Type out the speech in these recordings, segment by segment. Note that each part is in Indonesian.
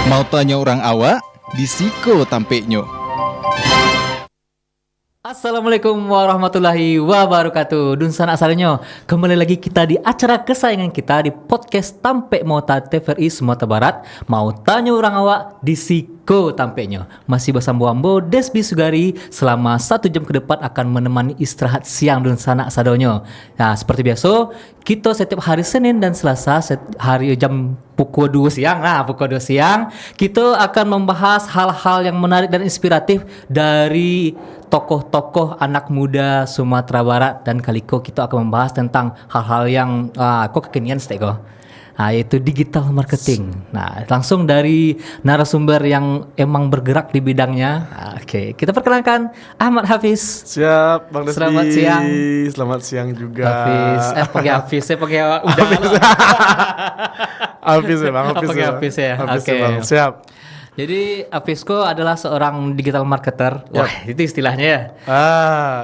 Mau tanya orang awak, disiko tampeknyo. Assalamualaikum warahmatullahi wabarakatuh. Dun sanak saranyo, kembali lagi kita di acara kesayangan kita di podcast Tampek Mota TVRI Sumatera Barat. Mau tanya orang awak, disiko tampeknyo. Masih bersama Wambo Desbi Sugari selama 1 jam ke depan akan menemani istirahat siang dun sanak sadonyo. Nah, seperti biasa, kita setiap hari Senin dan Selasa hari jam pukul 2 siang. Nah, pukul 2 siang kita akan membahas hal-hal yang menarik dan inspiratif dari tokoh-tokoh anak muda Sumatera Barat, dan kaliko kita akan membahas tentang hal-hal yang kekinian steko. Nah, yaitu digital marketing. Nah, langsung dari narasumber yang emang bergerak di bidangnya. Oke, kita perkenalkan Ahmad Hafiz. Siap, Bang Desbi. Selamat siang. Selamat siang juga. Hafiz, pakai Hafiz, saya pakai udah. Hafiz ya, Bang. Pakai Hafiz ya. Hafiz Oke. ya, Bang. Siap. Jadi Hafisko adalah seorang digital marketer. Wah, itu istilahnya ya.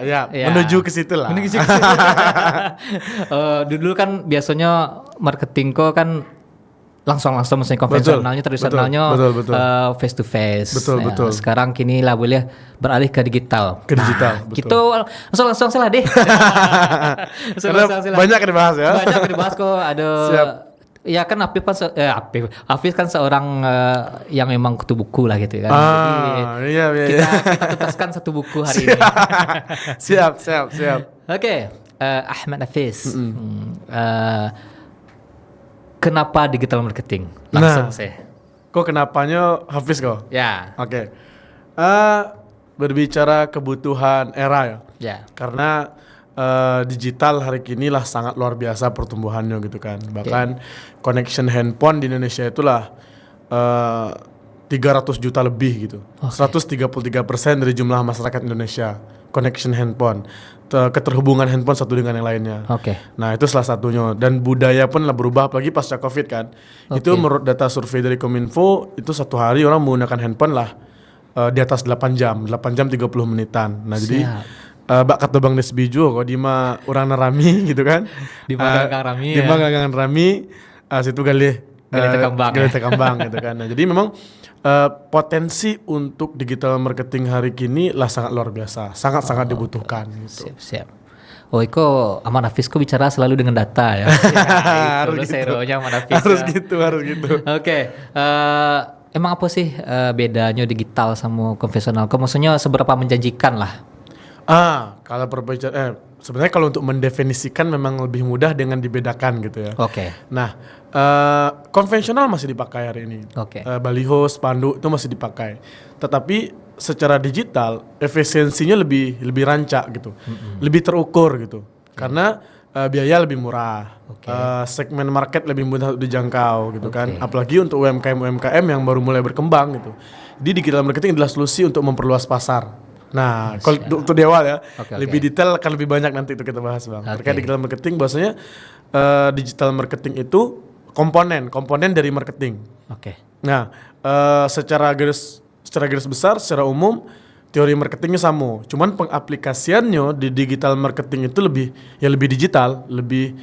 Ya. Ya. Menuju ke situ lah. Menuju ke situ. Dulu kan biasanya marketingko kan langsung maksudnya konvensionalnya, tradisionalnya betul. Face to face. Betul. Sekarang kini lah boleh beralih ke digital. Ke digital, betul. Kita langsung salah deh. Karena banyak yang dibahas ya. Banyak yang dibahas kok. Ada. Siap. Ya kan Hafiz kan seorang yang memang kutu buku lah gitu kan. Jadi iya. kita tuntaskan satu buku hari ini. Siap. Oke, Ahmad Hafiz. Kenapa digital marketing? Langsung saya. Kok kenapanya Hafiz kok? Ya. Oke. Berbicara kebutuhan era ya. Ya. Karena digital hari kini lah sangat luar biasa pertumbuhannya gitu kan. Bahkan connection handphone di Indonesia itulah 300 juta lebih gitu. 133% dari jumlah masyarakat Indonesia connection handphone. Keterhubungan handphone satu dengan yang lainnya. Nah, itu salah satunya. Dan budaya pun lah berubah apalagi pasca Covid kan. Itu menurut data survei dari Kominfo, itu satu hari orang menggunakan handphone lah di atas 8 jam 30 menitan. Nah, jadi bak kata Bang Desbi juga kok di mah orang narami gitu kan. Di mana Kang Rami. Di mana Kang Rami situ gali tekambang gitu kan. Nah, jadi memang potensi untuk digital marketing hari kini lah sangat luar biasa, sangat dibutuhkan gitu. Siap. Oh, Iko Ahmad Hafiz kok bicara selalu dengan data ya. Harus gitu. Oke. Emang apa sih bedanya digital sama konvensional? Maksudnya seberapa menjanjikan lah? Kalau berbicara sebenarnya kalau untuk mendefinisikan memang lebih mudah dengan dibedakan gitu ya. Nah, konvensional masih dipakai hari ini. Baliho, spanduk itu masih dipakai. Tetapi secara digital efisiensinya lebih rancak gitu. Lebih terukur gitu. Karena biaya lebih murah. Segmen market lebih mudah dijangkau gitu kan. Apalagi untuk UMKM yang baru mulai berkembang gitu. Jadi digital marketing adalah solusi untuk memperluas pasar. Nah, kalau untuk di awal ya, lebih detail akan lebih banyak nanti itu kita bahas Bang. Terkait digital marketing, bahwasanya digital marketing itu komponen dari marketing. Nah, secara garis besar, secara umum teori marketingnya sama. Cuman pengaplikasiannya di digital marketing itu lebih digital, lebih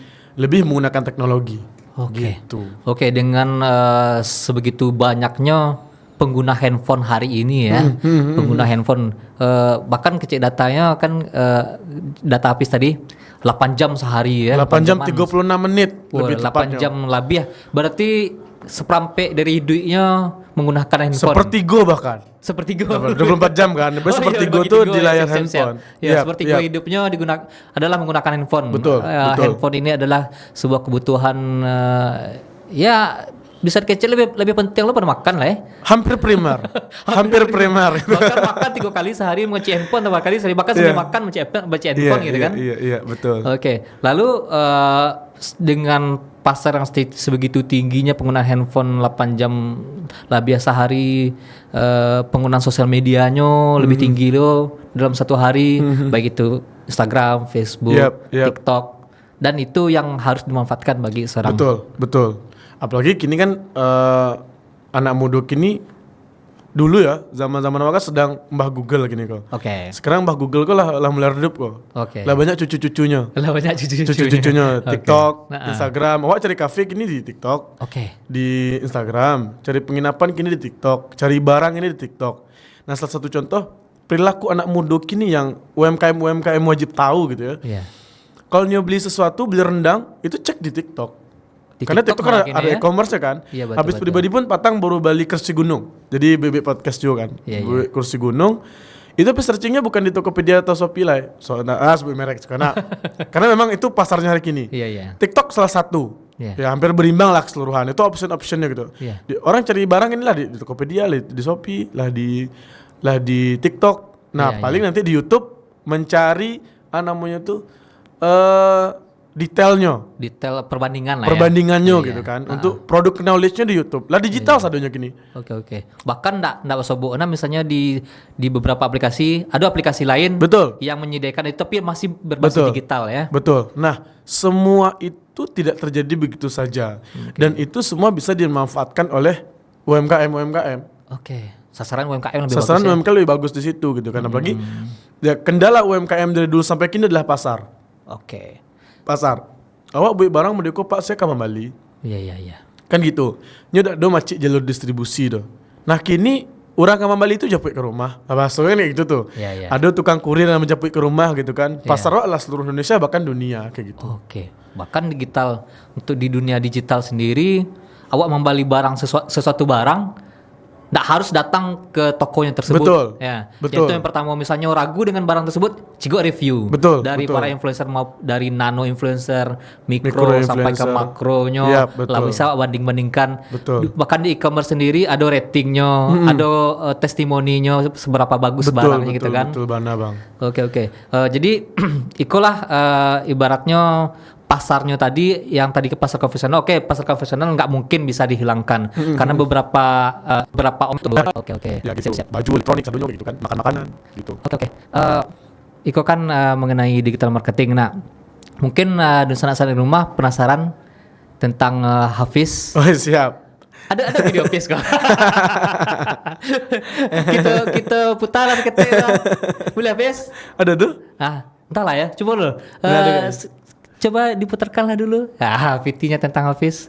menggunakan teknologi. Gitu. Dengan sebegitu banyaknya pengguna handphone hari ini ya, pengguna handphone bahkan kecek datanya kan data Hafiz tadi 8 jam sehari ya. 8 jam 36 menit lebih 8 tepatnya. jam lebih ya. Berarti seperempat dari hidupnya menggunakan handphone. Sepertiga 24 jam kan. Sepertiga itu di layar handphone. Sepertiga hidupnya adalah menggunakan handphone. Betul. Handphone ini adalah sebuah kebutuhan bisa kecil lebih penting lo pada makan lah ya. Hampir primer. Bahkan makan 3 kali sehari mengunci handphone, 3 kali sehari bahkan sebelum makan baca handphone gitu kan. Iya, betul. Lalu dengan pasar yang sebegitu tingginya penggunaan handphone 8 jam lah biasa hari, penggunaan sosial medianya lebih tinggi lo dalam satu hari, baik itu Instagram, Facebook, TikTok, dan itu yang harus dimanfaatkan bagi seorang. Betul. Apalagi kini kan anak muda kini dulu ya zaman-zaman awal kan sedang Mbah Google gini kok. Sekarang Mbah Google kok lah mulai redup kok. Lah banyak cucu-cucunya. Cucu-cucunya TikTok, Instagram. Awak cari kafe kini di TikTok. Di Instagram, cari penginapan kini di TikTok, cari barang ini di TikTok. Nah, salah satu contoh perilaku anak muda kini yang UMKM wajib tahu gitu ya. Kalau dia beli sesuatu, beli rendang, itu cek di TikTok. Karena TikTok kan ada e-commerce ya kan. Habis pribadi pun Patang baru balik kursi gunung. Jadi bebek podcast juga kan. Kursi gunung. Itu searchingnya bukan di Tokopedia atau Shopee lah. Sebut merek karena memang itu pasarnya hari ini. TikTok salah satu. Ya hampir berimbang lah keseluruhan. Itu option-optionnya gitu. Orang cari barang inilah di Tokopedia, di Shopee, lah di TikTok. Nah, paling nanti di YouTube mencari namanya tuh detail perbandingannya gitu kan untuk produk knowledge-nya di YouTube lah digital sadonya gini. Bahkan ndak sobokna misalnya di beberapa aplikasi ada aplikasi lain yang menyediakan itu tapi masih berbasis digital ya. Nah, semua itu tidak terjadi begitu saja dan itu semua bisa dimanfaatkan oleh UMKM. Sasaran UMKM lebih bagus di situ gitu kan. Apalagi ya kendala UMKM dari dulu sampai kini adalah pasar. Pasar. Awak beli barang mau deko Pak saya ke Bali. Iya. Kan gitu. Nya udah macet jalur distribusi doh. Nah kini orang ke Bali itu japuk ke rumah. Bahasanya nih gitu tuh. Ada tukang kurir yang menjapuk ke rumah gitu kan. Pasar lah seluruh Indonesia bahkan dunia kayak gitu. Bahkan digital untuk di dunia digital sendiri awak membeli barang sesuatu barang nggak harus datang ke tokonya tersebut. Betul. Itu yang pertama misalnya ragu dengan barang tersebut, cigo review. Dari para influencer mau dari nano influencer, mikro sampai ke makronya. Lah bisa banding-bandingkan. Bahkan di e-commerce sendiri ada ratingnya, ada testimoninya seberapa bagus barangnya gitu kan. Betul banget Bang. Jadi ikulah ibaratnya pasarnya tadi yang tadi ke pasar konvensional. Pasar konvensional nggak mungkin bisa dihilangkan karena beberapa Ya gitu. Baju elektronik satunya gitu kan, makanan gitu. Iko kan mengenai digital marketing. Nah, mungkin Dunsan Asal di rumah penasaran tentang Hafiz. Siap. Ada video Hafiz kok. kita putar boleh Hafiz? Ada tuh? Entahlah ya. Coba dulu. Coba diputarkanlah dulu. VT-nya tentang Hafiz.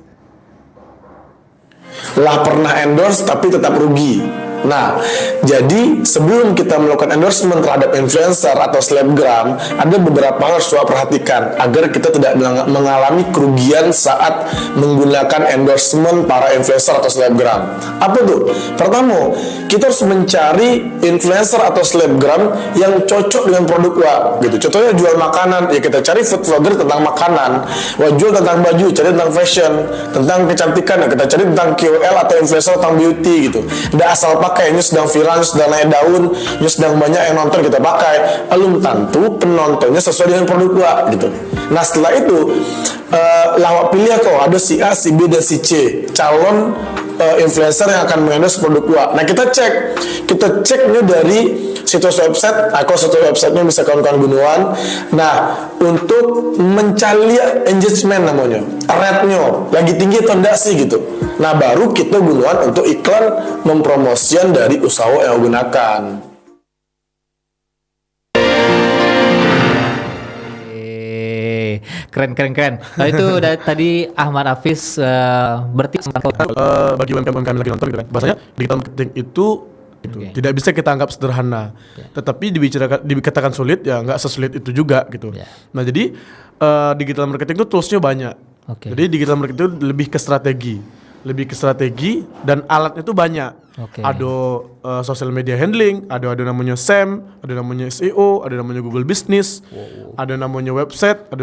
Lah pernah endorse tapi tetap rugi. Nah, jadi sebelum kita melakukan endorsement terhadap influencer atau selebgram, ada beberapa hal harus kita perhatikan agar kita tidak mengalami kerugian saat menggunakan endorsement para influencer atau selebgram. Apa tuh? Pertama, kita harus mencari influencer atau selebgram yang cocok dengan produk Wak, gitu. Contohnya jual makanan, ya kita cari food vlogger tentang makanan. Wak jual tentang baju, cari tentang fashion, tentang kecantikan, ya kita cari tentang KOL atau influencer tentang beauty gitu. Nggak asal pakai, ini sedang viral, ini sedang naik daun, ini sedang banyak yang nonton kita pakai. Belum tentu penontonnya sesuai dengan produk Wak, gitu. Nah setelah itu lawak pilih kok ada si A, si B, dan si C calon influencer yang akan mengendorse produk Wak. Nah kita ceknya dari situs website, situs websitenya bisa kawan-kawan gunawan. Nah untuk mencari engagement namanya, rate-nya lagi tinggi atau enggak sih gitu. Nah baru kita gunawan untuk iklan mempromosian dari usaha yang gunakan. Keren. Nah, itu tadi Ahmad Hafiz berarti bagi UMKM lagi nonton gitu kan. Bahasanya digital marketing itu tidak bisa kita anggap sederhana. Tetapi dikatakan sulit ya nggak sesulit itu juga gitu. Nah, jadi digital marketing itu toolsnya banyak. Jadi digital marketing itu lebih ke strategi dan alatnya itu banyak. Ada social media handling, ada namanya SEM, ada namanya SEO, ada namanya Google Business, ada namanya website kok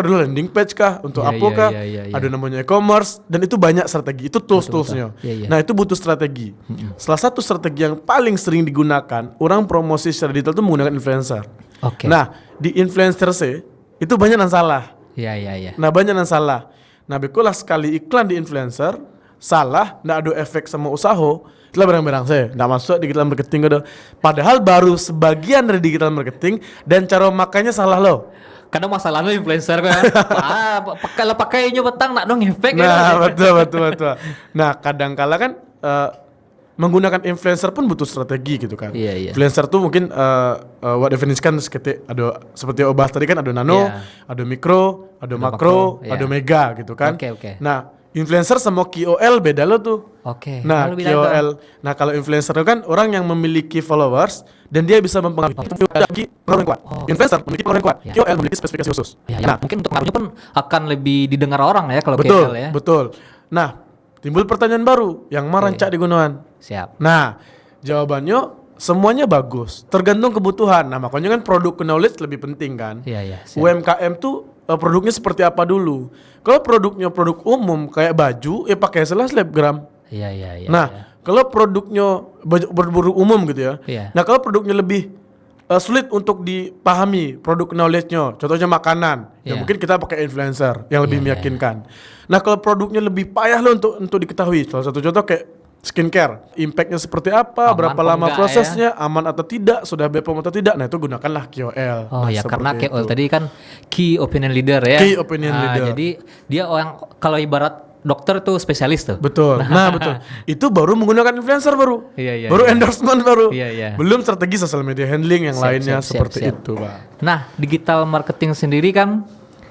adalah landing page kah untuk ada namanya e-commerce, dan itu banyak strategi, itu toolsnya. Nah itu butuh strategi. Salah satu strategi yang paling sering digunakan orang promosi secara digital itu menggunakan influencer. Nah di influencer itu banyak yang salah. Nah banyak yang salah. Nah bekulah sekali iklan di influencer salah, nggak ada efek sama usaha, itulah barang-barang saya nggak masuk digital marketing gitu. Padahal baru sebagian dari digital marketing dan cara makanya salah loh. Kadang masalahnya influencer kan. Kalau pakainya petang nak dong efek. Nah betul. Nah kadang kala kan menggunakan influencer pun butuh strategi gitu kan. Iya. Influencer tuh mungkin what definisikan seperti obah tadi kan ada nano, ada mikro, ada makro, ada mega gitu kan. Oke. Nah, influencer sama KOL beda lo tuh. Oke. Nah, KOL. Nah, kalau influencer itu kan orang yang memiliki followers dan dia bisa mempengaruhi pengaruh yang kuat. Influencer memiliki pengaruh yang kuat. KOL memiliki spesifikasi khusus. Nah, mungkin untuk pengaruhnya pun akan lebih didengar orang ya kalau betul, KOL ya. Betul. Nah, timbul pertanyaan baru yang rancak digunakan. Siap. Nah, jawabannya semuanya bagus, tergantung kebutuhan. Nah, makanya kan produk knowledge lebih penting kan. Iya. UMKM tuh produknya seperti apa dulu. Kalau produknya produk umum kayak baju, pakai selebgram. Iya. Nah, kalau produknya baju umum gitu ya. Iya. Nah, kalau produknya lebih sulit untuk dipahami produk knowledge-nya, contohnya makanan, ya mungkin kita pakai influencer yang lebih meyakinkan. Nah, kalau produknya lebih payah loh untuk diketahui, salah satu contoh kayak skincare, impactnya seperti apa, aman berapa lama prosesnya, aman atau tidak, sudah BPOM atau tidak, nah itu gunakanlah KOL. Oh ya, karena KOL tadi kan key opinion leader ya. Key opinion leader. Jadi dia orang, kalau ibarat dokter tuh spesialis tuh. Betul. Nah betul. Itu baru menggunakan influencer baru. Iya. Baru endorsement baru. Iya. Belum strategi social media handling yang lainnya seperti itu, Pak. Nah, digital marketing sendiri kan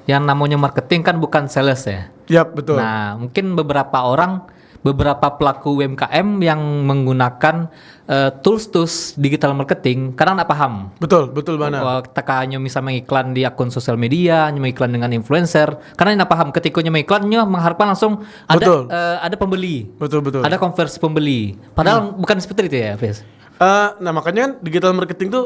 yang namanya marketing kan bukan sales ya. Yap, betul. Nah, mungkin beberapa pelaku UMKM yang menggunakan tools digital marketing karena nggak paham. Betul mana. Tekannya misalnya mengiklan di akun sosial media, mengiklan dengan influencer, karena nggak paham ketika mengiklannya mengharapkan langsung ada pembeli. Betul. Ada konversi pembeli. Padahal bukan seperti itu ya, Fes. Nah makanya kan digital marketing tuh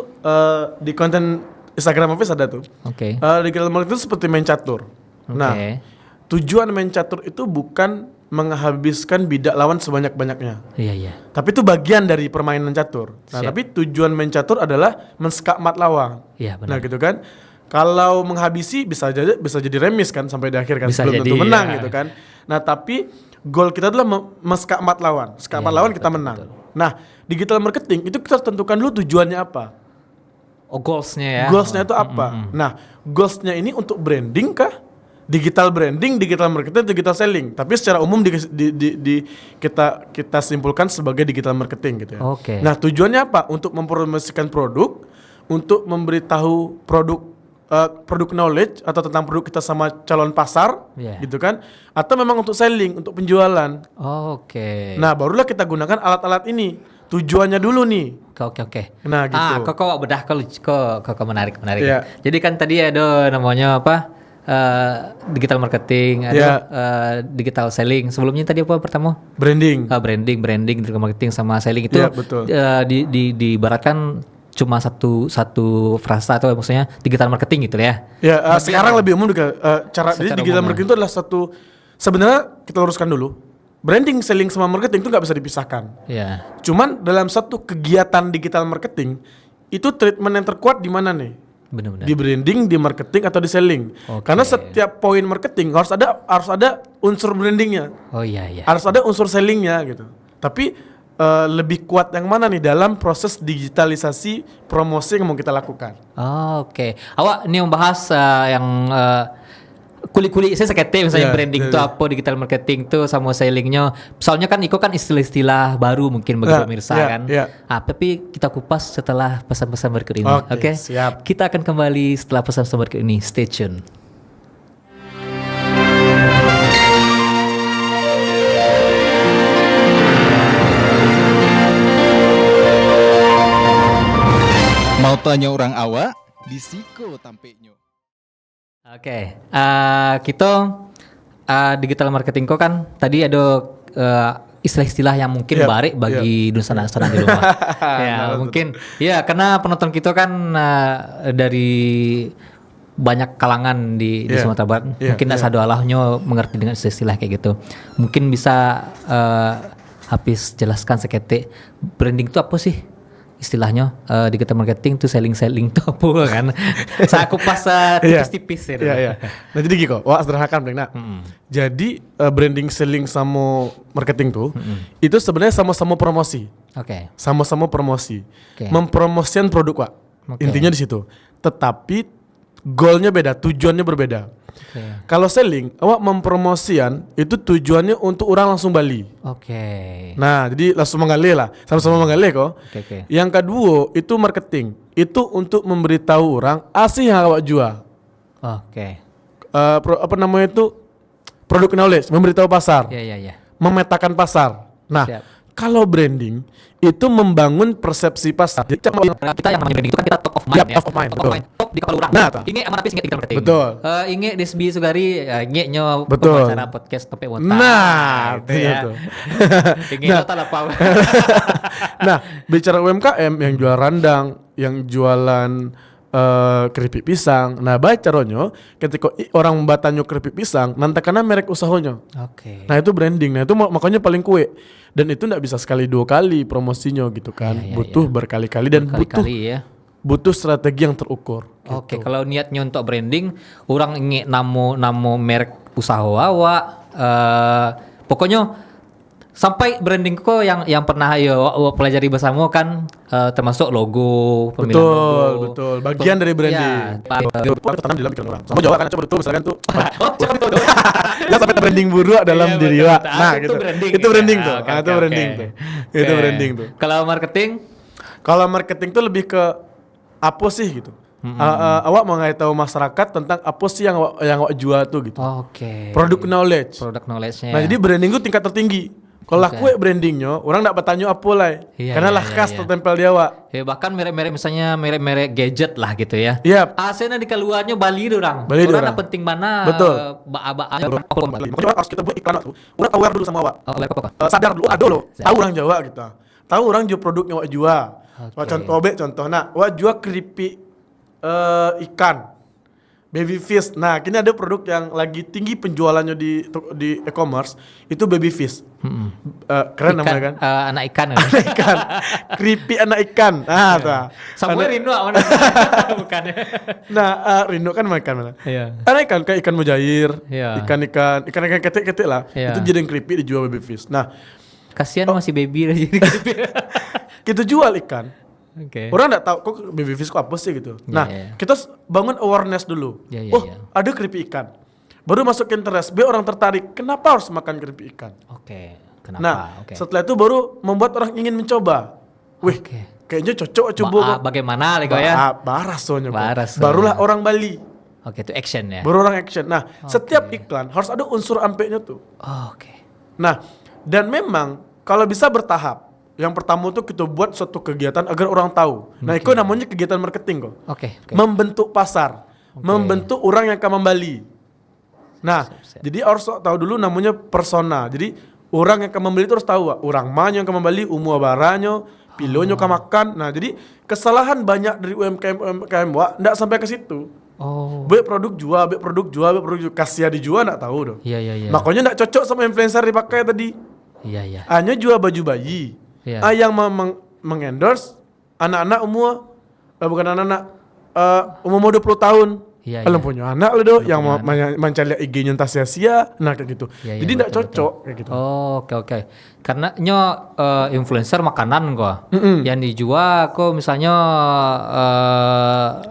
di konten Instagram Office ada tuh. Oke. Digital marketing itu seperti main catur. Nah, tujuan main catur itu bukan menghabiskan bidak lawan sebanyak-banyaknya. Iya. Tapi itu bagian dari permainan catur. Nah, tapi tujuan main catur adalah menskakmat lawan. Iya, benar. Nah, gitu kan. Kalau menghabisi bisa jadi remis kan sampai di akhir kan, bisa belum jadi, tentu menang gitu kan. Nah, tapi goal kita adalah menskakmat lawan. Skakmat lawan kita menang. Betul. Nah, digital marketing itu kita tentukan dulu tujuannya apa. Oh, goalsnya ya. Goalsnya itu apa? Nah, goalsnya ini untuk branding kah? Digital branding, digital marketing, digital selling. Tapi secara umum kita simpulkan sebagai digital marketing gitu ya. Oke. Nah, tujuannya apa? Untuk mempromosikan produk, untuk memberitahu produk knowledge atau tentang produk kita sama calon pasar, gitu kan? Atau memang untuk selling, untuk penjualan. Oke. Nah, barulah kita gunakan alat-alat ini. Tujuannya dulu nih. Oke. Nah, gitu. Kok bedah kok menarik. Yeah. Jadi kan tadi ada namanya apa? Digital marketing, ada digital selling. Sebelumnya tadi apa pertama? Branding, digital marketing sama selling itu betul. Diibaratkan cuma satu frasa atau maksudnya digital marketing gitu ya. Ya, sekarang lebih umum cara digital marketing itu adalah satu, sebenarnya kita luruskan dulu. Branding, selling sama marketing itu nggak bisa dipisahkan. Iya. Cuman dalam satu kegiatan digital marketing itu treatment yang terkuat di mana nih? Benar-benar. Di branding, di marketing atau di selling. Karena setiap poin marketing harus ada unsur brandingnya. Oh iya. Harus ada unsur sellingnya gitu. Tapi lebih kuat yang mana nih dalam proses digitalisasi promosi yang mau kita lakukan? Oke. Awak ini membahas yang kulit-kulit saya sekete misalnya branding itu apa, digital marketing tuh sama sellingnya. Soalnya kan itu kan istilah-istilah baru mungkin bagi pemirsa kan. Tapi kita kupas setelah pesan-pesan berikut ini. Oke. Siap. Kita akan kembali setelah pesan-pesan berikut ini. Stay tune. Mau tanya orang awak, disiko tampeknya. Oke, kita digital marketing kok kan tadi ada istilah-istilah yang mungkin barik bagi Dunsana di rumah. Mungkin ya karena penonton kita kan dari banyak kalangan di Sumatera Barat. Mungkin satu alahnya mengerti dengan istilah kayak gitu. Mungkin bisa Hafiz jelaskan seketik branding itu apa sih? Istilahnya digital marketing tuh selling tuh apa kan? Saya kupas tipis-tipis ya. Iya. Nah jadi gitu, wah sederhanakan Bang. Nah, jadi branding, selling sama marketing tuh itu sebenarnya sama-sama promosi. Sama-sama promosi. Mempromosikan produk, Pak. Intinya di situ. Tetapi goalnya beda, tujuannya berbeda. Kalau selling, awak mempromosian itu tujuannya untuk orang langsung beli. Nah, jadi langsung mengalir lah, sama-sama mengalir kok. Yang kedua itu marketing, itu untuk memberitahu orang asih yang awak jual. Apa namanya itu produk knowledge, memberitahu pasar, memetakan pasar. Nah, kalau branding itu membangun persepsi pasar. Jadi kita yang namanya branding itu kan kita top of mind, top of mind, top of mind, top di kepala orang. Nah, inge aman apis inge tinggal marketing. Betul. Inge Desbi Sugari, inge nyo betul. Pembicara podcast Tope Wota. Nah, gitu ya. Inge total apa? Nah, bicara UMKM yang jual randang, yang jualan keripik pisang. Nah, baik caranya ketika orang batanyo keripik pisang, nanti karena merek usahanya. Nah, itu branding. Nah, itu makanya paling kue. Dan itu enggak bisa sekali dua kali promosinya gitu kan. Butuh berkali-kali dan butuh strategi yang terukur. Gitu. Kalau niatnya untuk branding, orang ingin namo merek usaha awak, pokoknya sampai branding kok yang pernah pelajari bersama kan termasuk logo, pemilihan logo. Betul. Bagian dari branding. Tanam di dalam pikiran orang. Sama Jawa kan coba betul misalkan tuh. Ya sampai branding buruk dalam diri wa. Nah, gitu. Itu branding tuh. Itu branding tuh. Itu branding tuh. Kalau marketing? Kalau marketing tuh lebih ke apa sih gitu. Awak mau ngasih tahu masyarakat tentang apa sih yang awak jual tuh gitu. Produk knowledge-nya. Nah, jadi branding itu tingkat tertinggi. Kalau kue brandingnya, orang nggak bertanya apa lah, karena lah khas tertempel di awak. Bahkan merek-merek misalnya merek-merek gadget lah gitu ya. Asena di keluarnya Bali orang. Orang penting mana? Betul. Makanya harus kita buat iklan tuh. Orang aware dulu sama awak. Sadar dulu, ada loh. Tahu orang Jawa kita. Tahu orang jual produknya awak jual. Contoh, nah, awak jual keripik ikan. Baby fish. Nah, kini ada produk yang lagi tinggi penjualannya di e-commerce, itu baby fish. Keren ikan, namanya kan? Anak ikan. Anak ikan. Keripik anak ikan. Nah, Samuel Rindu mana? Bukan. Nah, Rindu kan makan mana? Anak ikan kayak ikan mujair, ikan ketik-ketik lah. Itu jadi keripik dijual baby fish. Nah, kasihan masih baby jadi keripik. Kita jual ikan. Orang nggak tahu kok baby fish kok apa sih gitu. Kita bangun awareness dulu. Ada keripik ikan. Baru masuk ke interest, biar orang tertarik. Kenapa harus makan keripik ikan? Kenapa? Nah, setelah itu baru membuat orang ingin mencoba. Wih, kayaknya cocok coba. Bagaimana lego ya? Baras soalnya. Barulah orang Bali. Itu action ya. Baru orang action. Nah, setiap iklan harus ada unsur ampeknya tuh. Nah, dan memang kalau bisa bertahap. Yang pertama tuh kita buat suatu kegiatan agar orang tahu. Nah, itu namanya kegiatan marketing kok. Membentuk pasar, membentuk orang yang akan membeli. Nah, jadi harus tahu dulu namanya persona. Jadi orang yang akan membeli itu harus tahu, orang mana yang akan membeli, umur baranya, pilihnya akan makan. Nah, jadi kesalahan banyak dari UMKM enggak sampai ke situ. Baik produk jual, kasih dijual enggak tahu dong. Makanya enggak cocok sama influencer dipakai tadi. Hanya jual baju bayi. Yang mengendorse anak-anak umur bukan anak-anak umur 20 tahun. Kalau punya anak lo do yang mencari IG-nya entah sia-sia, nah kayak gitu. Jadi enggak cocok kayak gitu. Oke. Karena influencer makanan kok. Yang dijual kok misalnya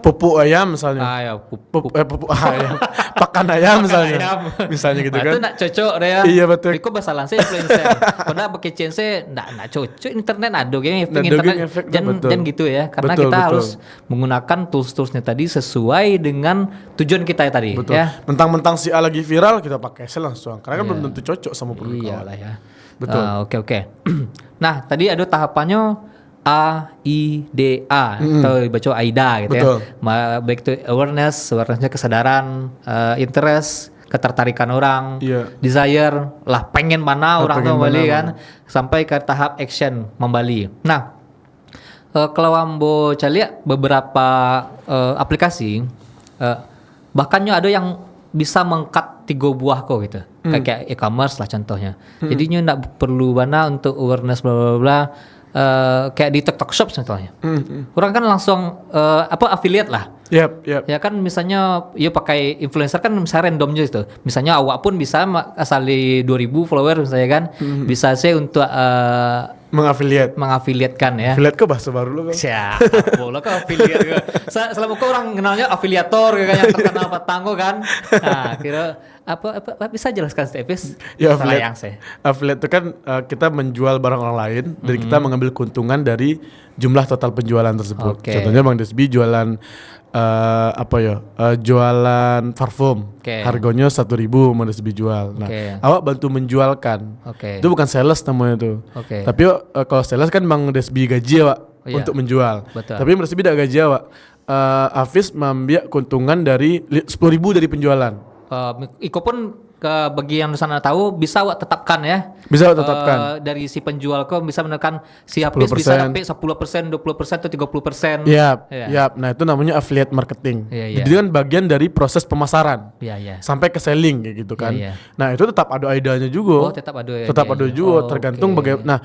pupuk ayam misalnya. Pupuk ayam. Pakan ayam misalnya. Misalnya gitu kan. Itu enggak cocok deh ya. Iya betul. Iko basalan saya influencer. Karena pakai chance enggak cocok internet ada internet jangan gitu ya. Karena kita harus menggunakan tools-toolsnya tadi sesuai dengan tujuan kita tadi. Betul. Ya. Mentang-mentang si A lagi viral kita pakai langsung. Karena kan belum tentu cocok sama produk. Iyalah ya. Betul. Oke. Nah, tadi ada tahapannya AIDA atau dibaca AIDA gitu. Betul. Ya. Baik itu awarenessnya kesadaran, interest, ketertarikan orang, desire lah pengen mana orang tuh membeli kan, sampai ke tahap action membeli. Nah, kalau ambo caliak beberapa aplikasi bahkannya ada yang bisa mengkat 3 buah kok gitu. Kayak e-commerce lah contohnya. Jadinya enggak perlu mana untuk awareness bla bla bla. Kayak di TikTok Shop contohnya. Orang kan langsung affiliate lah. Yep. Ya kan misalnya pakai influencer kan misalnya randomnya itu. Misalnya awak pun bisa asal 2000 follower misalnya kan. Bisa saya untuk mengafiliatkan ya. Affiliate ke bahasa baru lo Bang. Siap, boleh ke affiliate. Selama kau orang kenalnya afiliator kan yang terkenal petanggo kan. Nah, kira apa bisa jelaskan Stepis? Ya, affiliate itu kan kita menjual barang orang lain dan kita mengambil keuntungan dari jumlah total penjualan tersebut. Contohnya Bang Desbi jualan jualan parfum. Harganya 1.000 Bang Desbi jual. Nah, awak bantu menjualkan. Itu bukan sales namanya itu. Tapi kalau sales kan Bang Desbi gaji awak untuk menjual. Betul. Tapi Bang Desbi tidak gaji awak. Hafiz mengambil keuntungan dari 10.000 dari penjualan. Iko pun ke bagian sana tahu bisa awak tetapkan ya. Bisa awak tetapkan. Dari si penjual kau bisa menekan si Hafiz bisa dapat 10%, 20% atau 30%. Iya. Nah, itu namanya affiliate marketing. Jadi kan bagian dari proses pemasaran. Sampai ke selling kayak gitu kan. Nah, itu tetap ada idenya juga. Tetap ada juga tergantung bagaimana. Nah,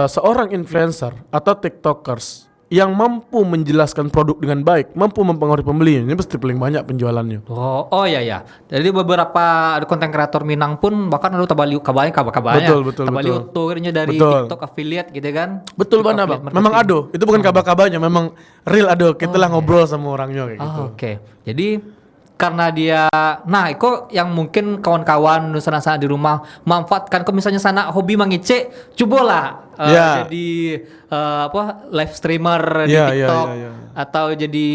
seorang influencer atau TikTokers yang mampu menjelaskan produk dengan baik, mampu mempengaruhi pembeli, ini pasti paling banyak penjualannya. Oh iya. Jadi beberapa konten kreator Minang pun bahkan ada tabaliu kabarnya. Betul. Tabaliu tuh dari TikTok affiliate gitu kan. Betul banget Bang. Memang ada. Itu bukan kabarnya, memang real ada. Kita lah ngobrol sama orangnya kayak gitu. Jadi karena dia, itu yang mungkin kawan-kawan sana di rumah manfaatkan. Kalau misalnya sana hobi mengecek, cobalah jadi live streamer di TikTok atau jadi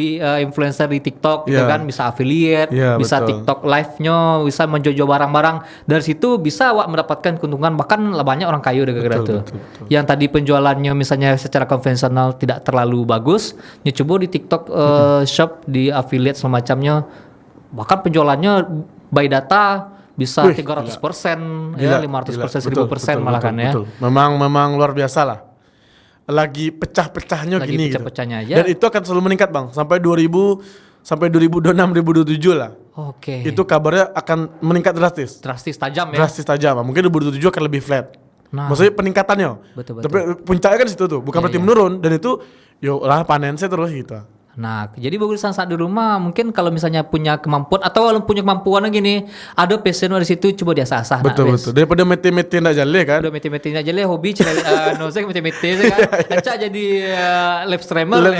influencer di TikTok gitu kan, bisa affiliate, bisa betul. TikTok live-nya, bisa menjual barang-barang. Dari situ bisa awak mendapatkan keuntungan, bahkan banyak orang kaya gara-gara itu. Yang tadi penjualannya misalnya secara konvensional tidak terlalu bagus, coba di TikTok shop, di affiliate semacamnya, bahkan penjualannya by data bisa 300%, 500%, 1000% malah kan ya. Memang luar biasa lah. Lagi pecah-pecahnya gini gitu. Aja. Dan itu akan selalu meningkat Bang, sampai 2026, 2027 lah. Itu kabarnya akan meningkat drastis. Drastis tajam ya. Drastis tajam. Mungkin 2027 akan lebih flat. Maksudnya peningkatannya. Betul. Tapi puncaknya kan di situ tuh, bukan berarti menurun, dan itu panen saya terus gitu. Nah, jadi bagus saat di rumah mungkin kalau misalnya punya kemampuan atau kalau punya kemampuan gini, ada passion di situ, coba dia sah-sah. Betul. Daripada meti-meti ndak jale kan. Udah meti-meti ndak jale, hobi cina saya meti-meti kan. Acak jadi live streamer.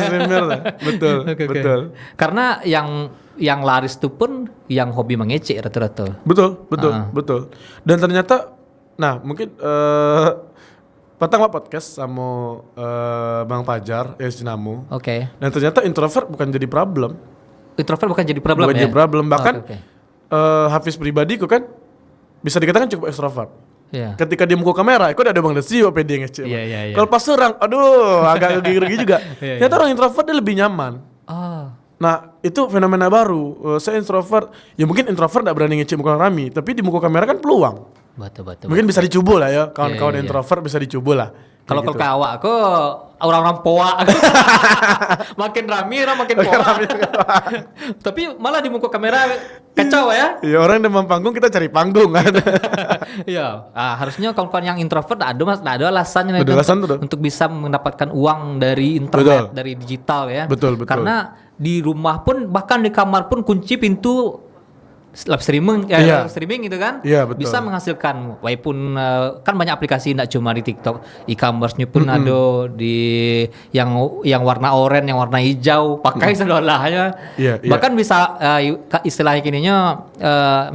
Betul. Karena yang laris itu pun yang hobi mengecek rata-rata. Betul. Dan ternyata mungkin Patang podcast sama Bang Fajar Sinamu. Dan ternyata introvert bukan jadi problem. Bahkan Hafiz pribadi kok kan bisa dikatakan cukup ekstrovert. Ketika dia muka kamera, kok ada Bang Desi PD ngecek. Kalau pas serang, agak gigi juga. Ternyata orang introvert dia lebih nyaman. Nah, itu fenomena baru. Saya introvert, ya mungkin introvert enggak berani ngecek muka rame, tapi di muka kamera kan peluang. Betul. Mungkin bisa dicoba lah ya, kawan-kawan introvert bisa dicoba lah. Kalau gitu. Awak ke orang-orang poa, makin rame orang makin poa. Tapi malah di muka kamera kacau ya. Ya orang demam panggung, kita cari panggung kan. Iya, harusnya kawan-kawan yang introvert ada alasannya untuk bisa mendapatkan uang dari internet, dari digital ya. Betul. Karena di rumah pun, bahkan di kamar pun kunci pintu live streaming gitu kan, bisa menghasilkan. Walaupun kan banyak aplikasi, tidak cuma di TikTok, e-commerce-nya pun ada di yang warna oranye, yang warna hijau, pakai sedolahnya. Bahkan bisa istilahnya kininya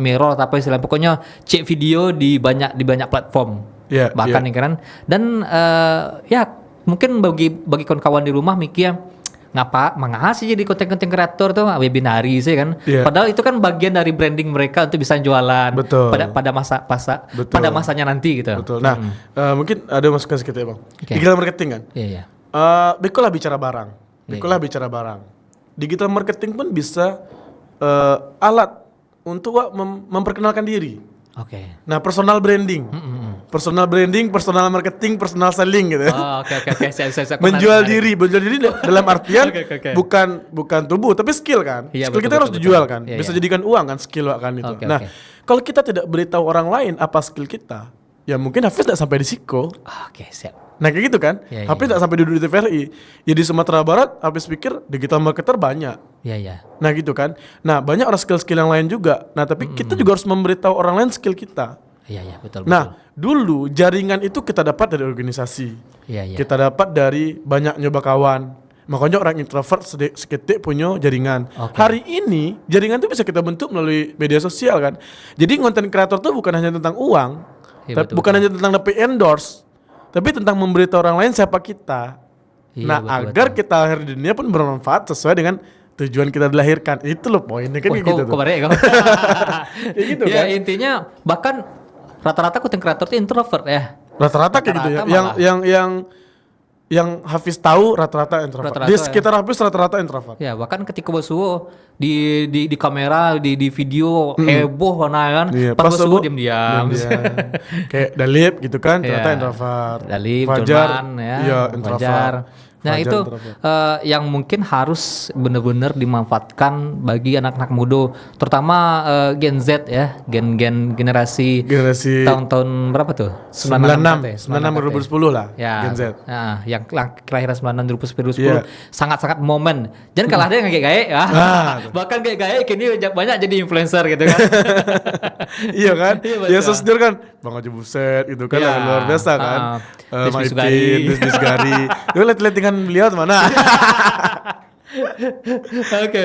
mirror atau apa istilahnya, pokoknya cek video di banyak platform. Bahkan nih kan. Dan mungkin bagi kawan-kawan di rumah mikir, mengapa sih jadi konten-konten kreator tuh webinari sih kan. Padahal itu kan bagian dari branding mereka untuk bisa jualan pada masanya nanti gitu. Betul. Nah, mungkin ada masukan sedikit ya Bang. Digital marketing kan. Bikulah bicara barang. Digital marketing pun bisa alat untuk memperkenalkan diri. Nah, personal branding. Personal branding, personal marketing, personal selling gitu. Menjual diri dalam artian bukan tubuh tapi skill kan. Skill kita harus dijual kan. Bisa jadikan uang kan skill kan itu. Kalau kita tidak beritahu orang lain apa skill kita, ya mungkin Hafiz tidak sampai di Siko. Siap. Nah kayak gitu kan. Hafiz tidak sampai duduk di TVRI. Ya di Sumatera Barat Hafiz pikir digital marketer banyak. Nah gitu kan. Nah banyak orang skill-skill yang lain juga. Nah tapi kita juga harus memberitahu orang lain skill kita. Iya, betul. Nah, dulu jaringan itu kita dapat dari organisasi. Iya. Kita dapat dari banyak nyoba kawan. Makanya orang introvert seketik punya jaringan. Hari ini jaringan itu bisa kita bentuk melalui media sosial kan. Jadi konten kreator tuh bukan hanya tentang uang, bukan hanya tentang dapat endorse, tapi tentang memberitahu orang lain siapa kita. Agar kita lahir di dunia pun bermanfaat sesuai dengan tujuan kita dilahirkan. Itu loh poinnya kan gitu tuh. Kayak gitu kan. Ya intinya bahkan rata-rata konten kreator itu introvert ya. Rata-rata kayak gitu ya. Yang Hafiz tahu rata-rata introvert. Di sekitar Hafiz rata-rata introvert. Ya, bahkan ketika Bosuo di kamera, di video heboh kan. Iya, pas Bosuo diam-diam. Kayak Dalip gitu kan, ternyata introvert. Dalip, Fajar, Jonan ya. iya, introvert. Nah, Fajar itu yang mungkin harus benar-benar dimanfaatkan bagi anak-anak muda, terutama Gen Z ya, generasi tahun-tahun berapa tuh? 96 2010 lah. Ya, Gen Z. Nah, yang kelahiran 96 2010 sangat-sangat momen. Jangan kalah dia kayak gaya ya. Bahkan kayak gaya kini banyak jadi influencer gitu kan. Iya kan? Ya sosmed kan Bang Haji Buset gitu kan, luar biasa kan. Maipin, Desgari. Lu lihat dengan beliau mana? Oke.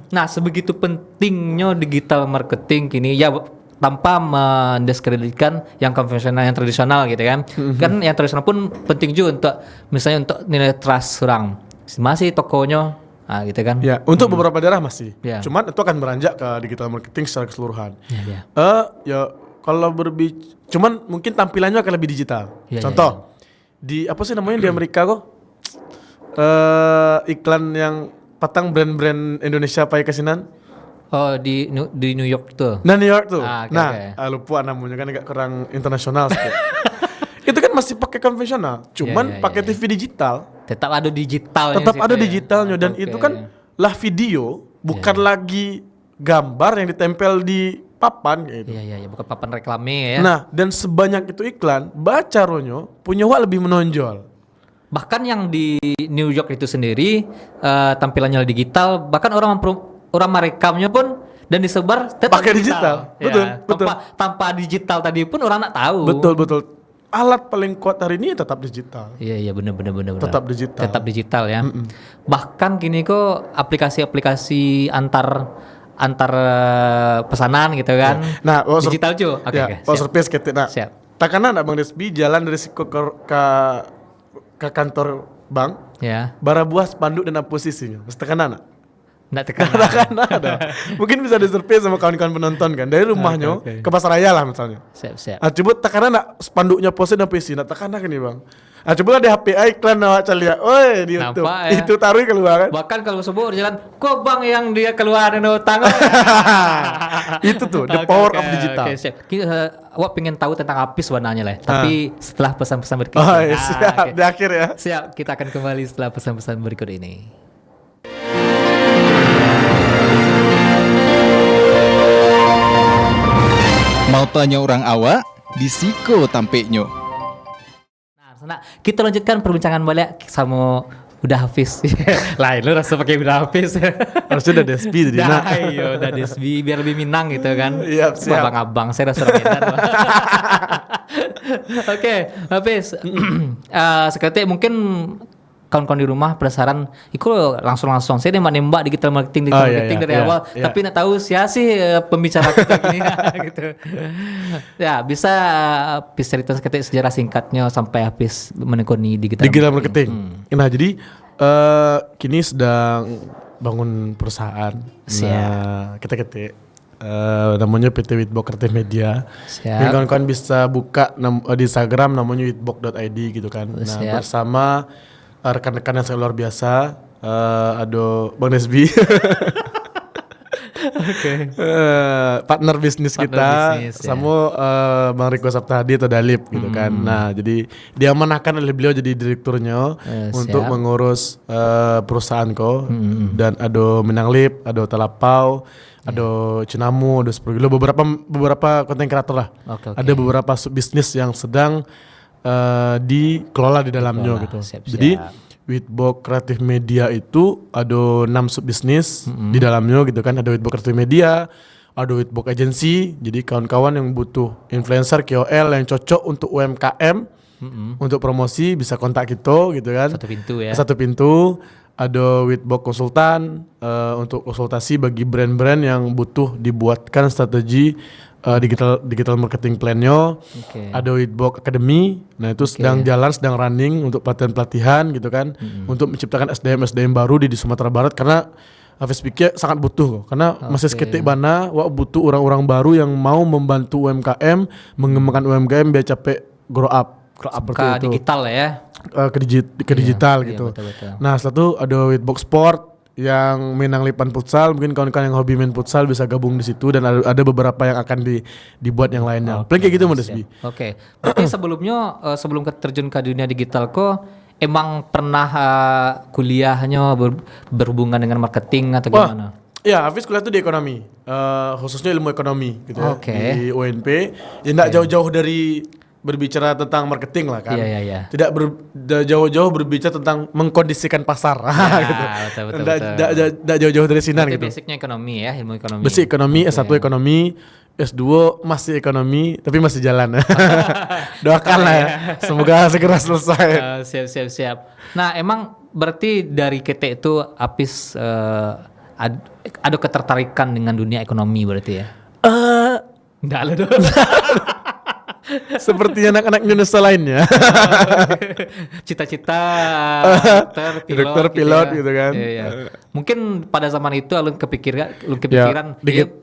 Nah, sebegitu pentingnya digital marketing kini ya, tanpa mendiskreditkan yang konvensional, yang tradisional gitu kan. Kan yang tradisional pun penting juga untuk misalnya untuk nilai trust orang. Masih tokonya gitu kan. Ya, untuk beberapa daerah masih. Ya. Cuman itu akan beranjak ke digital marketing secara keseluruhan. Ya. Kalau cuman mungkin tampilannya akan lebih digital. Contoh, di apa sih namanya di Amerika kok? Iklan yang patang brand-brand Indonesia pakai kasinan. Oh, di New York tuh. Nah, New York tuh. Okay. Lupa namanya kan agak kurang internasional sedikit. Itu kan masih pakai konvensional, cuman pakai TV digital. Tetap ada digitalnya. Tetap ada digitalnya dan itu kan lah video, bukan lagi gambar yang ditempel di papan gitu. Iya, bukan papan reklame ya. Nah, dan sebanyak itu iklan, baca ronyo punya wak lebih menonjol. Bahkan yang di New York itu sendiri tampilannya digital, bahkan orang merekamnya pun dan disebar tetap pakai digital. Betul. Tanpa digital tadi pun orang nak tahu. Betul. Alat paling kuat hari ini tetap digital. Iya, benar. Tetap digital ya. Bahkan kini kok aplikasi-aplikasi antar pesanan gitu kan. Nah, digital juga. Oke. Surprise ketik nak. Siap. Takkan nak Bang Desbi jalan dari Siko ke kantor bank. Ya. Bara buah spanduk dan posisinya. Mesti tekan nak. Nggak tekan ada. Mungkin bisa disurprise sama kawan-kawan penonton kan. Dari rumahnya ke pasar raya lah misalnya. Siap. Coba tekan nak spanduknya posisi dan PC. Nak tekan nak ini Bang. Coba di HP iklan awak cari lihat. Oi di YouTube. Ya. Itu taruh keluar kan. Bahkan kalau sebuah jalan, kok Bang yang dia keluar dan utang. Itu tuh the power of digital. Siap. Awak pengen tahu tentang Hafiz warnanya lah. Tapi setelah pesan-pesan berikut. Siap. Di akhir ya. Siap. Kita akan kembali setelah pesan-pesan berikut ini. Mau tanya orang awak, di Siko tampeknya. Nah, kita lanjutkan perbincangan balik sama udah Hafiz. Lain lu rasa pakai udah Hafiz. Harusnya udah Desbi tadi. Iya, udah Desbi biar lebih Minang gitu kan. Iya, siap. Abang-abang saya rasa orang Medan. Oke, Hafiz. Sekarang mungkin kawan-kawan di rumah penasaran, ikut langsung saya nembak digital marketing dari awal, tapi nak tahu siapa sih pembicara kita gini gitu. Ya, bisa cerita sedikit sejarah singkatnya sampai habis menekuni digital marketing. Nah, jadi kini sedang bangun perusahaan. Nah, kita ketik namanya PT Witbox Kreatif Media. Jadi kawan-kawan bisa buka di Instagram namanya witbox.id gitu kan. Nah, bersama rekan-rekan yang sangat luar biasa, ada Bang Desbi, partner bisnis kita, sama Bang Riko Saptahadi atau Dalip gitu kan. Nah, jadi diamanahkan oleh beliau jadi direkturnya untuk mengurus perusahaanku. Dan ada Minanglip, ada Talapau, ada Cinamu, ada Sepuluh Kilo, beberapa konten kreator lah. Ada beberapa sub bisnis yang sedang dikelola di dalamnya gitu. Jadi Witbox Kreatif Media itu ada 6 sub bisnis di dalamnya gitu kan. Ada Witbox Kreatif Media, Ada Witbox Agency, jadi kawan-kawan yang butuh influencer KOL yang cocok untuk UMKM, untuk promosi bisa kontak kita gitu kan. Satu pintu ya. Satu pintu. Ada Witbox Konsultan untuk konsultasi bagi brand-brand yang butuh dibuatkan strategi digital marketing plan-nya. Ada Witbox Academy, nah itu sedang running untuk pelatihan gitu kan, untuk menciptakan SDM baru di Sumatera Barat karena Hafiz pikir sangat butuh karena masih seketik bana wak butuh orang-orang baru yang mau membantu UMKM mengembangkan UMKM biar capek grow up seperti ke itu. Digital ya. Ke digital gitu. Betul. Nah setelah itu ada Witbox Sport yang Minang Lipan Futsal, mungkin kawan-kawan yang hobi main futsal bisa gabung di situ dan ada beberapa yang akan dibuat yang lainnya. Paling kayak gitu Mas Desbi. Oke. Berarti sebelumnya sebelum terjun ke dunia digital kok emang pernah kuliahnya berhubungan dengan marketing atau gimana? Ya, Hafiz kuliah tuh di ekonomi, khususnya ilmu ekonomi gitu ya, di UNP. Ya nggak jauh-jauh dari berbicara tentang marketing lah kan. Iya. Tidak jauh-jauh berbicara tentang mengkondisikan pasar. Gitu. Betul. Tidak jauh-jauh dari sinar gitu. Basicnya ekonomi ya, ilmu ekonomi. Basic ekonomi, S1 ekonomi, S2 masih ekonomi, tapi masih jalan. Doakan lah ya, semoga segera selesai. Siap. Nah emang berarti dari KT itu Apis ada ketertarikan dengan dunia ekonomi berarti ya? Enggak ada dong. Seperti anak-anak Indonesia lainnya. Cita-cita dokter pilot gitu kan. Iya. Mungkin pada zaman itu alun kepikiran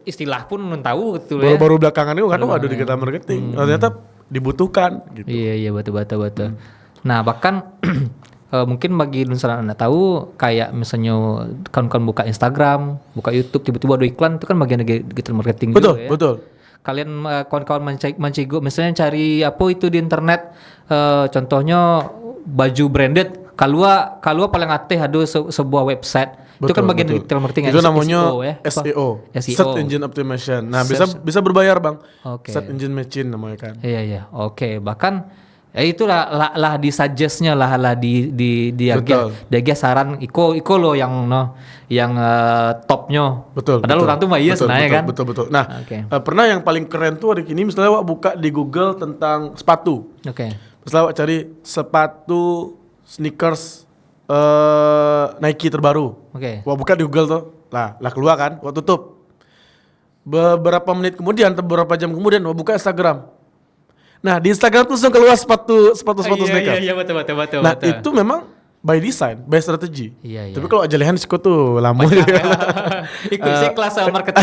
istilah pun belum tahu gitu ya. Baru belakangan itu kan ada digital marketing. Ternyata dibutuhkan gitu. Iya betul. Nah, bahkan mungkin bagi Nusa Anda tahu kayak misalnya kawan-kawan buka Instagram, buka YouTube tiba-tiba ada iklan itu kan bagian dari digital marketing juga ya. Betul. Kalian kawan-kawan mancigo misalnya cari apa itu di internet, contohnya baju branded, kalua paling aktif ada sebuah website. Itu kan bagian dari digital marketing. Itu namanya SEO, Search Engine Optimization. Nah, bisa berbayar, Bang. Search Engine Machine namanya kan. Iya. Oke, bahkan ya itulah lah di suggestnya lah di dia saran iko lo yang topnya. Betul. Padahal orang tuh mah iya sebenarnya kan. Betul. Nah, pernah yang paling keren tuh hari ini misalnya wak buka di Google tentang sepatu. Misalnya wak cari sepatu sneakers Nike terbaru. Wak buka di Google tuh. Lah keluar kan, wak tutup. Beberapa menit kemudian atau beberapa jam kemudian wak buka Instagram. Nah di Instagram tuh langsung keluar sepatu sneakers. Iya betul. Nah itu memang by design, by strategi. Iya. Tapi kalau ajalihan Siko tuh lama juga. Ikut sih kelas marketing.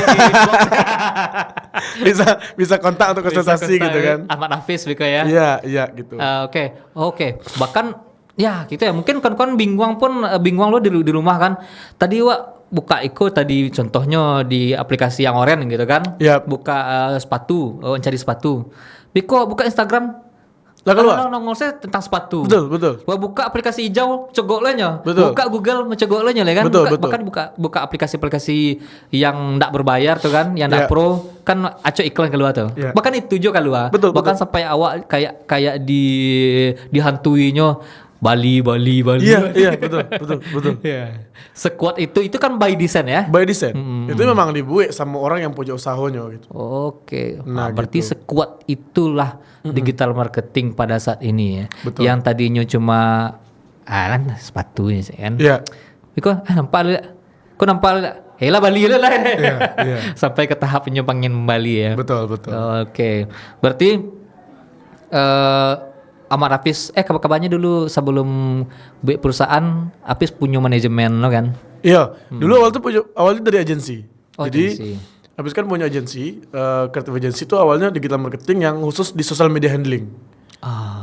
bisa kontak untuk konsultasi gitu kan. Ahmad Hafiz gitu ya. Iya gitu. Oke. Bahkan ya gitu ya. Mungkin kan bingung lo di rumah kan. Tadi wak buka tadi contohnya di aplikasi yang oranye gitu kan. Buka sepatu, cari sepatu. Biko buka Instagram lah keluar nongol saya tentang sepatu. Betul. Wah buka aplikasi hijau cegok lenya. Betul. Buka Google mencegok lenya kan. Betul. Bahkan buka aplikasi-aplikasi yang ndak berbayar tuh kan, yang ndak pro kan aco iklan keluar tuh. Bahkan itu juga keluar. Bahkan sampai awak kayak dihantuinya Bali. Iya, betul. Iya. Sekuat itu kan by design ya? By design. Itu memang dibuat sama orang yang punya usahanya gitu. Oke. Nah, berarti sekuat itulah digital marketing pada saat ini ya. Betul. Yang tadinya cuma sepatu ya kan. Iya. Kok nampak lah Bali lah. Iya. Sampai ke tahap pengen Bali ya. Betul. Oke. Berarti Ahmad Hafiz, kabarnya dulu sebelum buat perusahaan, Hafiz punya manajemen lo kan? Iya, dulu awalnya dari agensi. Jadi agensi. Hafiz kan punya agensi, kreatif agensi itu awalnya digital marketing yang khusus di social media handling.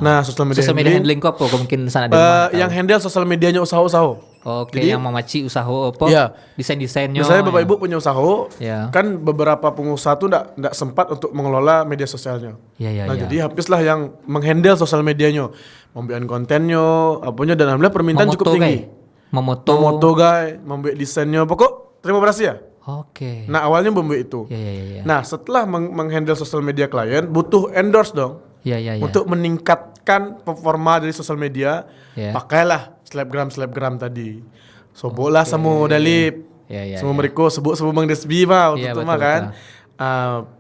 Nah, social media handling kok apa? Mungkin sana yang handle social medianya usaha-usaha. Oke, yang memaci usaha apa? Iya. Desain-desainnya. Misalnya Bapak Ibu punya usaha, ya. Kan beberapa pengusaha tuh nggak sempat untuk mengelola media sosialnya. Jadi Hafiz lah yang menghandle sosial medianya, membuat kontennya, apanya dan alhamdulillah permintaan cukup tinggi. Memoto guys, membuat desainnya, pokok terima kasih ya. Oke. Nah awalnya membuat itu. Iya. Nah setelah menghandle sosial media klien, butuh endorse dong. Iya. Untuk meningkatkan performa dari sosial media, pakailah selebgram tadi. Sobolah sama Dalip. Semua mereka sebut Bang Desbi mah untuk itu mah kan.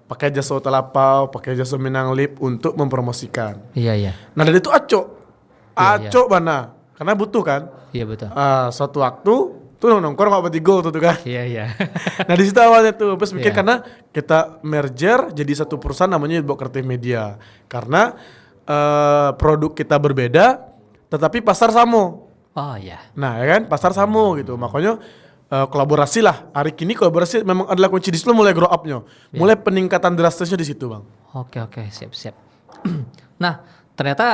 pakai jasa Otalapau, pakai jasa Minang Lip untuk mempromosikan. Iya. Nah dari itu acok mana? Karena butuh kan. Iya betul. Suatu waktu tuh nongkrong apa bertiga tuh kan. Iya. Nah di situ awalnya tuh pas mikir karena kita merger jadi satu perusahaan namanya Book Creative Media. Karena produk kita berbeda, tetapi pasar sama. Oh iya. Nah ya kan pasar sama gitu. Makanya kolaborasi lah. Hari ini kolaborasi memang adalah kunci di situ mulai grow up-nya. Mulai peningkatan drastisnya di situ bang. Oke siap. Nah ternyata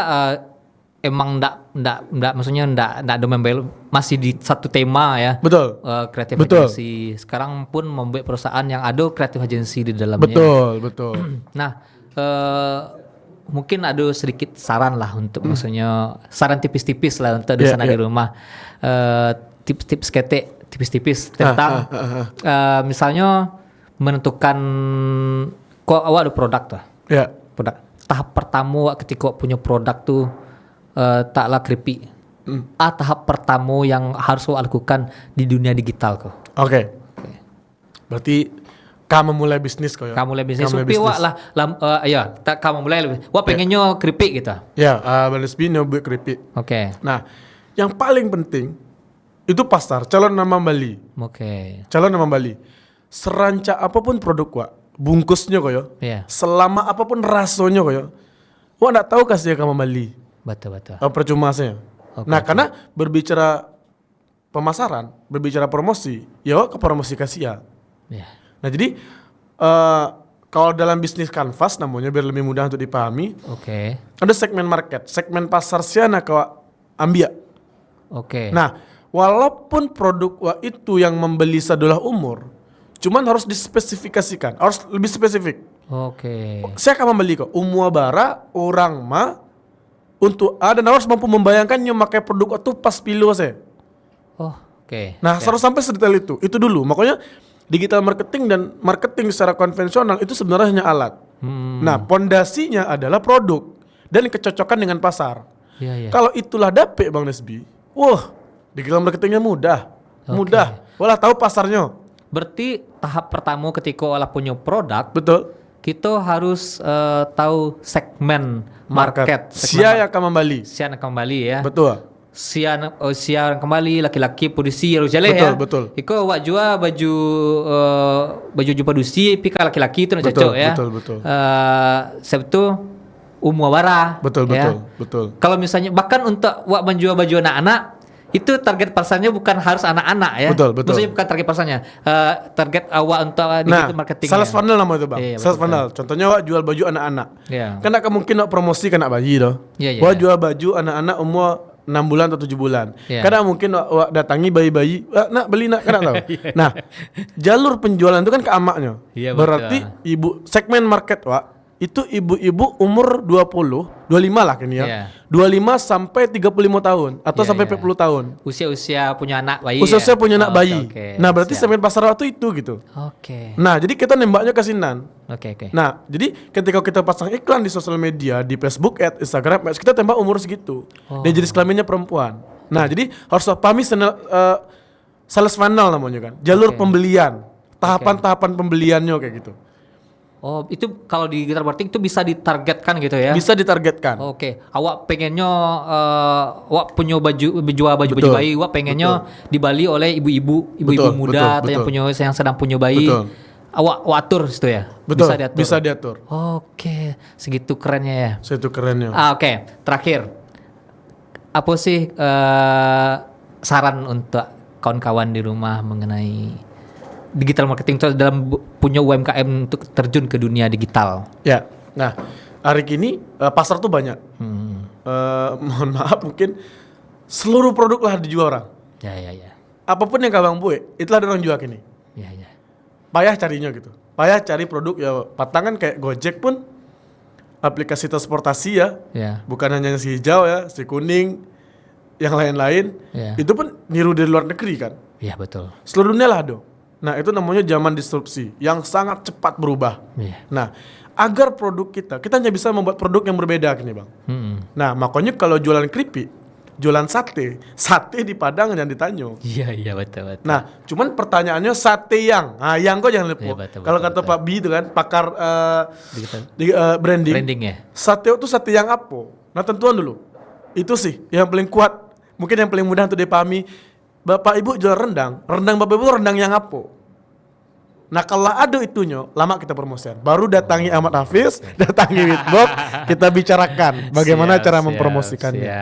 emang ndak maksudnya ndak ada membel masih di satu tema ya. Betul. Creative agency. Sekarang pun membuat perusahaan yang ada creative agency di dalamnya. Betul. Nah, mungkin ada sedikit saran lah untuk maksudnya saran tipis-tipis lah untuk di sana di rumah. Tips-tips ketek tipis-tipis tentang misalnya menentukan kok awak ada produk tuh. Ya. Produk. Tahap pertama ketika punya produk tuh taklah keripik. Tahap pertama yang harus awak lakukan di dunia digital kok. Oke. Berarti kamu mulai bisnis kok ya. Kamu mulai bisnis. Tapi wak lah, kamu mulai lebih. Wak pengennya keripik gitu. Ya, Balesbi nyoba keripik. Oke. Nah, yang paling penting itu pasar, calon nama Bali. Oke. Calon nama Bali. Serancak apapun produk wak, bungkusnya kok ya. Iya. Selama apapun rasanya kok ya. Wak nggak tahu kasih kamu Bali. Betul. Percuma saya. Nah, karena berbicara pemasaran, berbicara promosi, ya wak ke promosi kasih ya. Iya. Nah jadi kalau dalam bisnis kanvas namanya biar lebih mudah untuk dipahami. Oke. Ada segmen market, segmen pasar siana kau ambil. Oke. Nah walaupun produk itu yang membeli sadulah umur, cuman harus dispesifikasikan, harus lebih spesifik. Oke. Saya akan membeli kok umur bara orang mah untuk dan harus mampu membayangkannya memakai produk itu pas pilu saya. Oh, oke. Nah harus sampai sedetail itu dulu. Makanya digital marketing dan marketing secara konvensional itu sebenarnya hanya alat. Nah, pondasinya adalah produk dan kecocokan dengan pasar. Iya. Kalau itulah dapet Bang Nesbi, wah, digital marketingnya mudah. Walah tahu pasarnya. Berarti tahap pertama ketika olah punya produk, Betul. kita harus tahu segmen market. Siapa yang akan membeli? Siapa akan kembali ya. Betul. Siapa kembali laki-laki polisi harus jalan ya. Betul. Iko awak jual baju jumpa dusi pika laki-laki itu nak cocok ya. Betul. Sebtu umur bara. Betul. Kalau misalnya bahkan untuk awak menjual baju anak-anak itu target pasarnya bukan harus anak-anak ya. Betul. Maksudnya bukan target pasarnya. Target awak untuk digital marketing. Sales funnel nama itu bang. Iya, Sales funnel. Contohnya awak jual baju anak-anak. Iya. Kan akan mungkin awak promosi kan anak bayi doh. Iya. Awak jual baju anak-anak umur 6 bulan atau 7 bulan. Yeah. Kadang mungkin awak datangi bayi-bayi, nak beli nak, kadang tahu. Nah, jalur penjualan itu kan ke amaknya. Yeah, berarti ibu segmen market wak itu ibu-ibu umur 20, 25 lah kini ya. Yeah. 25 sampai 35 tahun atau sampai 40 tahun. Usia punya anak bayi. Usia punya anak bayi. Okay. Nah, berarti segmen pasar waktu itu gitu. Oke. Nah, jadi kita nembaknya ke sinan. Oke. Nah, jadi ketika kita pasang iklan di sosial media, di Facebook Ads, Instagram Ads, kita tembak umur segitu. Dan jenis kelaminnya perempuan. Nah, jadi harus pahami sales funnel namanya kan. Jalur pembelian, tahapan-tahapan pembeliannya kayak gitu. Oh, itu kalau di digital marketing itu bisa ditargetkan gitu ya? Bisa ditargetkan. Oke. Awak pengennya awak punya jual baju bayi, awak pengennya dibeli oleh ibu-ibu muda atau yang sedang punya bayi. Betul. Awak atur situ ya? Betul. Bisa diatur. Bisa diatur. Oke, segitu kerennya ya. Segitu kerennya. Oke. Terakhir. Apa sih saran untuk kawan-kawan di rumah mengenai digital marketing itu dalam punya UMKM untuk terjun ke dunia digital? Ya. Nah, hari ini pasar tuh banyak. Mohon maaf mungkin seluruh produk lah dijual orang. Ya. Apapun yang kabang buat, itulah ada orang jual kini. Ya. Payah carinya gitu. Payah cari produk ya patangan kayak Gojek pun aplikasi transportasi ya. Bukan hanya si hijau ya, si kuning, yang lain-lain. Itu pun niru dari luar negeri kan. Iya betul. Seluruh dunia lah ada. Nah itu namanya zaman disrupsi yang sangat cepat berubah. Nah agar produk kita hanya bisa membuat produk yang berbeda gini bang. Nah makanya kalau jualan keripik jualan sate. Sate di Padang dan di Tanjung. Iya betul. Nah, cuman pertanyaannya sate yang. Nah, yang kok jangan lupa. Iya, Kalau kata Pak Bi itu kan pakar branding ya. Sate itu sate yang apa? Nah, tentuan dulu. Itu sih yang paling kuat. Mungkin yang paling mudah untuk dipahami. Bapak Ibu jual rendang Bapak Ibu rendang yang apa? Nah kalau ada itunya, lama kita promosikan. Baru datangi Ahmad Hafiz, datangi Witbox, kita bicarakan bagaimana cara mempromosikannya.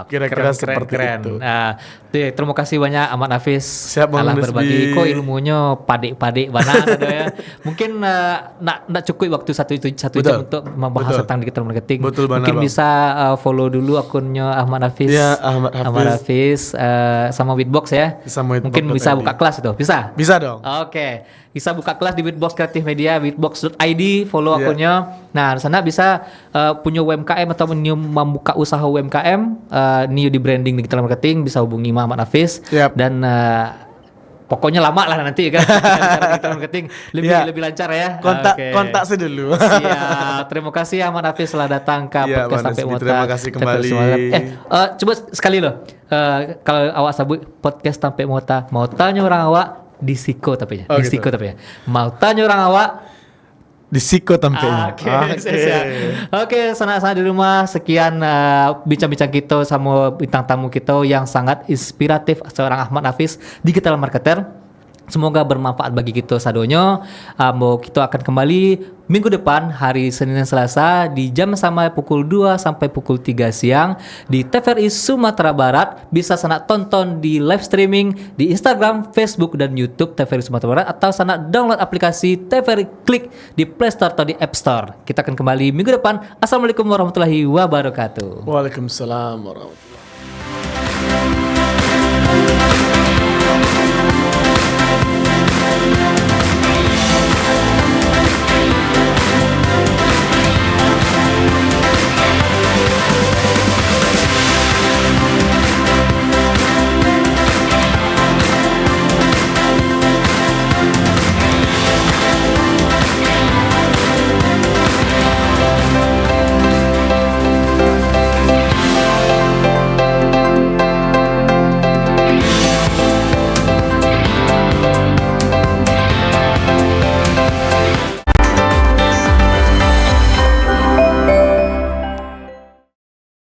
Kira-kira seperti itu. Nah, terima kasih banyak Ahmad Hafiz. Siap telah berbagi. Kok ilmunya padik-padik banget ya. Mungkin nak cukup waktu satu jam untuk membahas tentang digital marketing. Betul mungkin bisa follow dulu akunnya Ahmad Hafiz. Ya, Ahmad Hafiz sama Witbox ya. Mungkin bisa buka kelas itu. Bisa? Bisa dong. Oke. Bisa buka kelas di Witbox Kreatif Media, witbox.id, follow akunnya. Nah, di sana bisa punya UMKM atau membuka usaha UMKM, new di branding digital marketing, bisa hubungi Ahmad Hafiz. Dan pokoknya lama lah nanti kan digital marketing lebih lancar ya. Kontak saya dulu. Siap. Terima kasih Ahmad Hafiz telah datang ke podcast Sampai Mota. Terima kasih kembali. Coba sekali loh. Kalau awak sebut podcast Sampai Mota, mau tanya orang awak di Siko tapi ya. Mau tanya orang awak di Siko tampilnya. Oke, sana-sana di rumah sekian bincang-bincang kita sama bintang tamu kita yang sangat inspiratif seorang Ahmad Hafiz, digital marketer. Semoga bermanfaat bagi kita sadonyo. Kita akan kembali minggu depan hari Senin dan Selasa di jam sama pukul 2 sampai pukul 3 siang di TVRI Sumatera Barat. Bisa sana tonton di live streaming di Instagram, Facebook dan YouTube TVRI Sumatera Barat, atau sana download aplikasi TVRI Klik di Play Store atau di App Store. Kita akan kembali minggu depan. Assalamualaikum warahmatullahi wabarakatuh. Waalaikumsalam warahmatullahi wabarakatuh.